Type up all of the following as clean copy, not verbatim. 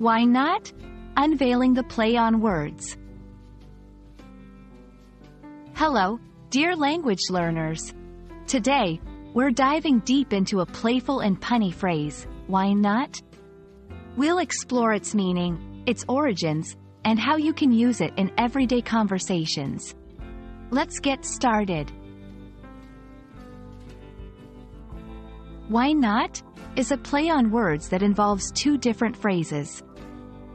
Why not? Unveiling the play on words. Hello, dear language learners. Today, we're diving deep into a playful and punny phrase, why not? We'll explore its meaning, its origins, and how you can use it in everyday conversations. Let's get started. Why not? Is a play on words that involves two different phrases.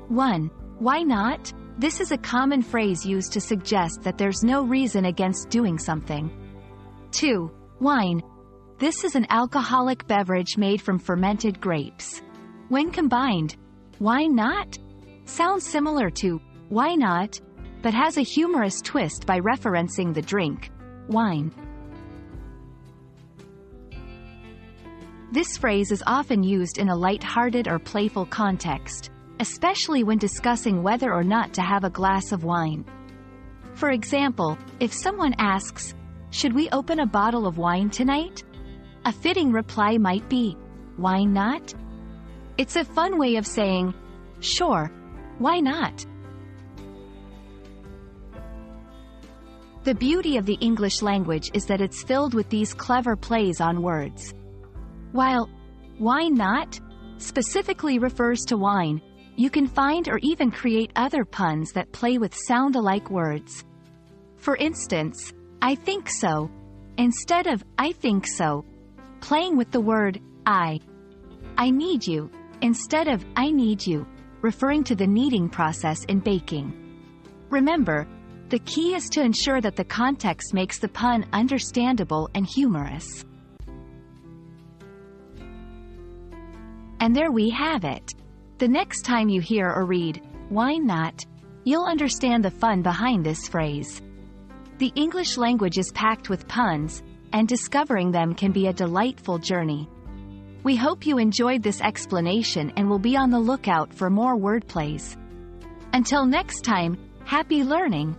1. Why not? This is a common phrase used to suggest that there's no reason against doing something. 2. Wine. This is an alcoholic beverage made from fermented grapes. When combined, why not? Sounds similar to why not, but has a humorous twist by referencing the drink, wine. This phrase is often used in a light-hearted or playful context, especially when discussing whether or not to have a glass of wine. For example, if someone asks, "Should we open a bottle of wine tonight?" a fitting reply might be, "Why not?" It's a fun way of saying, "Sure, why not?" The beauty of the English language is that it's filled with these clever plays on words. While why not specifically refers to wine, you can find or even create other puns that play with sound-alike words. For instance, I think so, instead of I think so, playing with the word I need you, instead of I need you, referring to the kneading process in baking. Remember, the key is to ensure that the context makes the pun understandable and humorous. And there we have it. The next time you hear or read, why not, you'll understand the fun behind this phrase. The English language is packed with puns, and discovering them can be a delightful journey. We hope you enjoyed this explanation and will be on the lookout for more wordplays. Until next time, happy learning!